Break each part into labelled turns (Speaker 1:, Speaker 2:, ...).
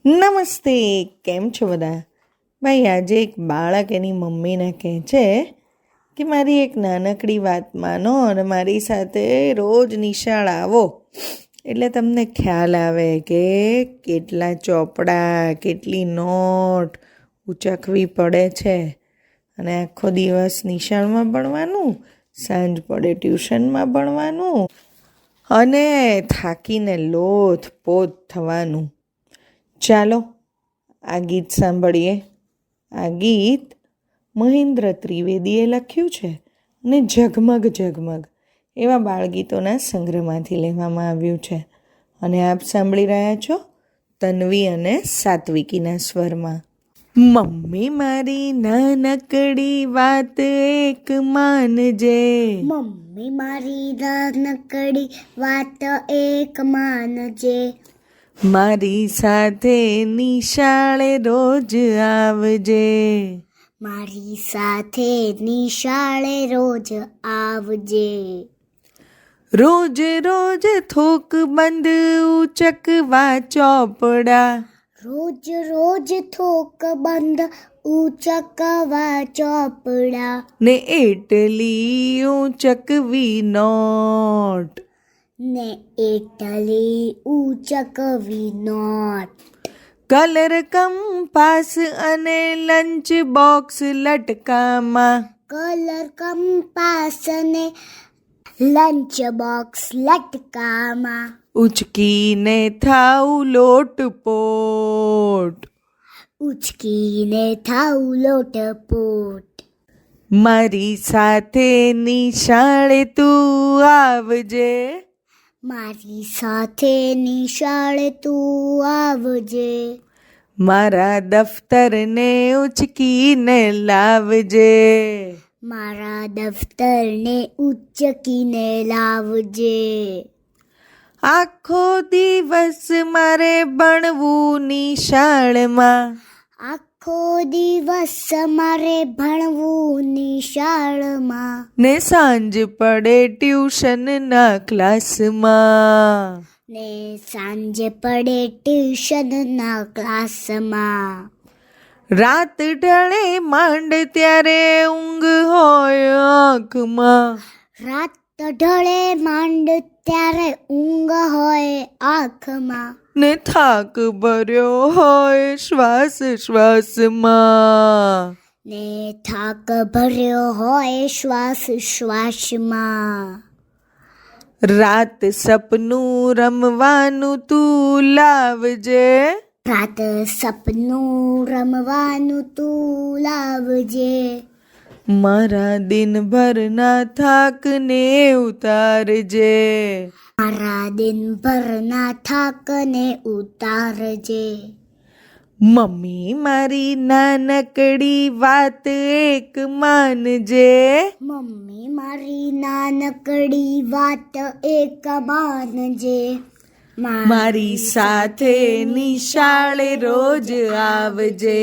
Speaker 1: નમસ્તે, કેમ છો બધા? ભાઈ આજે એક બાળક એની મમ્મીને કહે છે કે મારી એક નાનકડી વાત માનો અને મારી સાથે રોજ નિશાળ આવો એટલે તમને ખ્યાલ આવે કે કેટલા ચોપડા કેટલી નોટ ઉચકવી પડે છે અને આખો દિવસ નિશાળમાં ભણવાનું, સાંજ પડે ટ્યુશનમાં ભણવાનું અને થાકીને લોથપોથ થવાનું. ચાલો આ ગીત સાંભળીએ. આ ગીત મહેન્દ્ર ત્રિવેદીએ લખ્યું છે અને ઝગમગ ઝગમગ એવા બાળગીતોના સંગ્રહમાંથી લેવામાં આવ્યું છે અને આપ સાંભળી રહ્યા છો તન્વી અને સાત્વિકીના સ્વરમાં. મમ્મી મારી નાનકડી વાત એક માનજે,
Speaker 2: મમ્મી મારી નાનકડી વાત એક માનજે,
Speaker 1: મારી સાથે નિશાળે રોજ આવજે,
Speaker 2: મારી સાથે નિશાળે રોજ આવજે,
Speaker 1: રોજ રોજ થોક બંધ ઉચકવા ચોપડા,
Speaker 2: રોજ રોજ થોક બંધ ઉચકવા ચોપડા,
Speaker 1: ને એટલી ઉચકવી નોટ,
Speaker 2: ને એટલી ઉચકવી નોટ,
Speaker 1: કલર કંપાસ અને લંચ બોક્સ લટકામાં,
Speaker 2: કલર કંપાસ ને લંચ બોક્સ લટકામાં,
Speaker 1: ઉચકીને થાવ લોટપોટ,
Speaker 2: ઉચકીને થાવ લોટપોટ,
Speaker 1: મારી સાથે નિશાળે તું આવજે,
Speaker 2: મારી સાથે નિશાળે તું આવજે,
Speaker 1: મારા દફતરને ઉચકીને લાવજે,
Speaker 2: મારા દફતરને ઉચકીને લાવજે,
Speaker 1: આખો દિવસ મારે ભણવું નિશાળમાં,
Speaker 2: આખો દિવસ મારે ભણવું નિશાળમાં,
Speaker 1: ને સાંજ પડે ટ્યુશનના ક્લાસમાં,
Speaker 2: ને સાંજે પડે ટ્યુશનના ક્લાસમાં,
Speaker 1: રાત ઢળે માંડ ત્યારે ઊંઘ હોય આંખમાં,
Speaker 2: રાત ઢળે માંડ ત્યારે ઊંઘ હોય આંખમાં,
Speaker 1: ને થાક ભર્યો હોય શ્વાસ શ્વાસમાં,
Speaker 2: ને થાક ભર્યો હોય શ્વાસ શ્વાસમાં,
Speaker 1: રાત સપનું રમવાનું તું લાવજે,
Speaker 2: રાત સપનું રમવાનું તું લાવજે,
Speaker 1: મારા દિનભરના થાકને ઉતારજે,
Speaker 2: મારા દિનભરના થાકને ઉતારજે,
Speaker 1: મમ્મી મારી નાનકડી વાત એક માનજે,
Speaker 2: મમ્મી મારી નાનકડી વાત એક માનજે,
Speaker 1: મારી સાથે નિશાળે રોજ આવજે,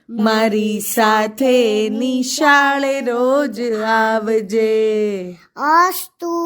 Speaker 1: મારી સાથે નિશાળે રોજ આવજે.
Speaker 2: અસ્તુ.